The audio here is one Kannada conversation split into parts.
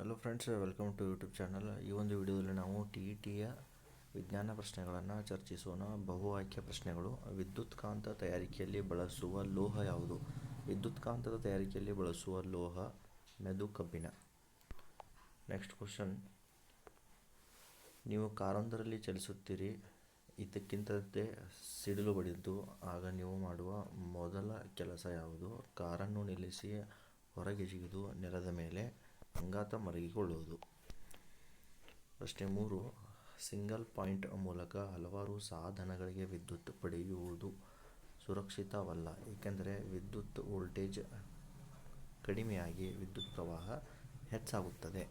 Hello friends, welcome to YouTube channel. ಈ ಒಂದು ವಿಡಿಯೋದಲ್ಲಿ ನಾವು ಟಿ.ಇ.ಟಿಯ ವಿಜ್ಞಾನ ಪ್ರಶ್ನೆಗಳನ್ನು ಚರ್ಚಿಸೋಣ. ಬಹು ಆಯ್ಕೆ ಪ್ರಶ್ನೆಗಳು. ವಿದ್ಯುತ್ಕಾಂತ ತಯಾರಿಕೆಯಲ್ಲಿ ಬಳಸುವ ಲೋಹ ಯಾವುದು? ವಿದ್ಯುತ್ಕಾಂತದ ತಯಾರಿಕೆಯಲ್ಲಿ ಬಳಸುವ ಲೋಹ ಮೆದು ಕಬ್ಬಿಣ. Next question. ನೀವು ಕಾರೊಂದರಲ್ಲಿ ಚಲಿಸುತ್ತೀರಿ. ಇದಕ್ಕಿಂತಂತೆ ಸಿಡಿಲು ಬಡಿದು ಆಗ ನೀವು ಮಾಡುವ ಮೊದಲ ಕೆಲಸ ಯಾವುದು? ಕಾರನ್ನು ನಿಲ್ಲಿಸಿ ಹೊರಗೆಸೆಯುವುದು, ನೆಲದ ಮೇಲೆ ಅಂಗಾತ ಮಲಗಿಕೊಳ್ಳುವುದು. ಪ್ರಶ್ನೆ 3. ಸಿಂಗಲ್ ಪಾಯಿಂಟ್ ಮೂಲಕ ಹಲವಾರು ಸಾಧನಗಳಿಗೆ ವಿದ್ಯುತ್ ಪಡೆಯುವುದು ಸುರಕ್ಷಿತವಲ್ಲ, ಏಕೆಂದರೆ ವಿದ್ಯುತ್ ವೋಲ್ಟೇಜ್ ಕಡಿಮೆಯಾಗಿ ವಿದ್ಯುತ್ ಪ್ರವಾಹ ಹೆಚ್ಚಾಗುತ್ತದೆ.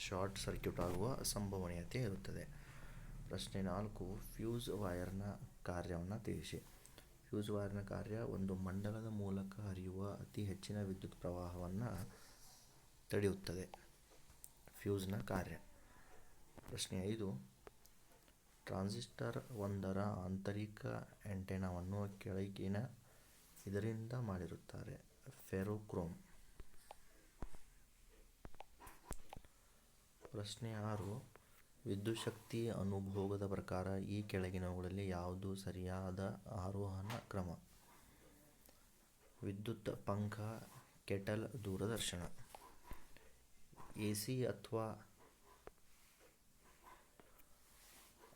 ಶಾರ್ಟ್ ಸರ್ಕ್ಯೂಟ್ ಆಗುವ ಸಂಭವನೀಯತೆ ಇರುತ್ತದೆ. ಪ್ರಶ್ನೆ 4. ಫ್ಯೂಸ್ ವೈರ್ನ ಕಾರ್ಯವನ್ನು ತಿಳಿಸಿ. ಫ್ಯೂಸ್ ವೈರ್ನ ಕಾರ್ಯ ಒಂದು ಮಂಡಲದ ಮೂಲಕ ಹರಿಯುವ ಅತಿ ಹೆಚ್ಚಿನ ವಿದ್ಯುತ್ ಪ್ರವಾಹವನ್ನು ತಡೆಯುತ್ತದೆ. ಫ್ಯೂಸ್ನ ಕಾರ್ಯ. ಪ್ರಶ್ನೆ 5. ಟ್ರಾನ್ಸಿಸ್ಟರ್ ಒಂದರ ಆಂತರಿಕ ಆಂಟೆನಾವನ್ನು ಕೆಳಗಿನ ಇದರಿಂದ ಮಾಡಿರುತ್ತಾರೆ? ಫೆರೋಕ್ರೋಮ್. ಪ್ರಶ್ನೆ 6. ವಿದ್ಯುಚ್ಛಕ್ತಿ ಅನುಭೋಗದ ಪ್ರಕಾರ ಈ ಕೆಳಗಿನವುಗಳಲ್ಲಿ ಯಾವುದು ಸರಿಯಾದ ಆರೋಹಣ ಕ್ರಮ? ವಿದ್ಯುತ್ ಪಂಖ, ಕೆಟಲ್, ದೂರದರ್ಶನ. ಎಸಿ ಅಥವಾ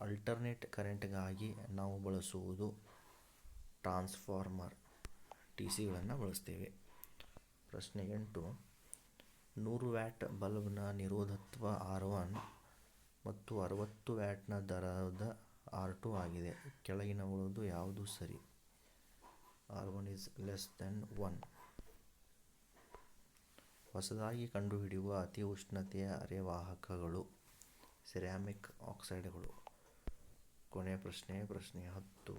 ಆಲ್ಟರ್ನೇಟ್ ಕರೆಂಟ್ಗಾಗಿ ನಾವು ಬಳಸುವುದು ಟ್ರಾನ್ಸ್ಫಾರ್ಮರ್, ಟಿಸಿಗಳನ್ನು ಬಳಸ್ತೇವೆ. ಪ್ರಶ್ನೆ 8. 100 ವ್ಯಾಟ್ ಬಲ್ಬ್ನ ನಿರೋಧತ್ವ R1 ಮತ್ತು 60 ವ್ಯಾಟ್ನ ದರದ R2 ಆಗಿದೆ. ಕೆಳಗಿನವುಗಳಲ್ಲಿ ಯಾವುದು ಸರಿ? R1 <1. ಹೊಸದಾಗಿ ಕಂಡುಹಿಡಿಯುವ ಅತಿ ಉಷ್ಣತೆಯ ಅರೆವಾಹಕಗಳು ಸೆರಾಮಿಕ್ ಆಕ್ಸೈಡ್ಗಳು. ಕೊನೆಯ ಪ್ರಶ್ನೆ 10.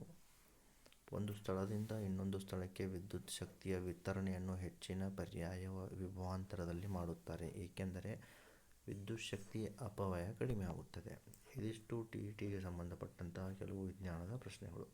ಒಂದು ಸ್ಥಳದಿಂದ ಇನ್ನೊಂದು ಸ್ಥಳಕ್ಕೆ ವಿದ್ಯುತ್ ಶಕ್ತಿಯ ವಿತರಣೆಯನ್ನು ಹೆಚ್ಚಿನ ಪರ್ಯಾಯ ವಿಭವಾಂತರದಲ್ಲಿ ಮಾಡುತ್ತಾರೆ, ಏಕೆಂದರೆ ವಿದ್ಯುತ್ ಶಕ್ತಿ ಅಪವ್ಯಯ ಕಡಿಮೆ ಆಗುತ್ತದೆ. ಇದಿಷ್ಟು ಟಿ.ಇ.ಟಿಗೆ ಸಂಬಂಧಪಟ್ಟಂತಹ ಕೆಲವು ವಿಜ್ಞಾನದ ಪ್ರಶ್ನೆಗಳು.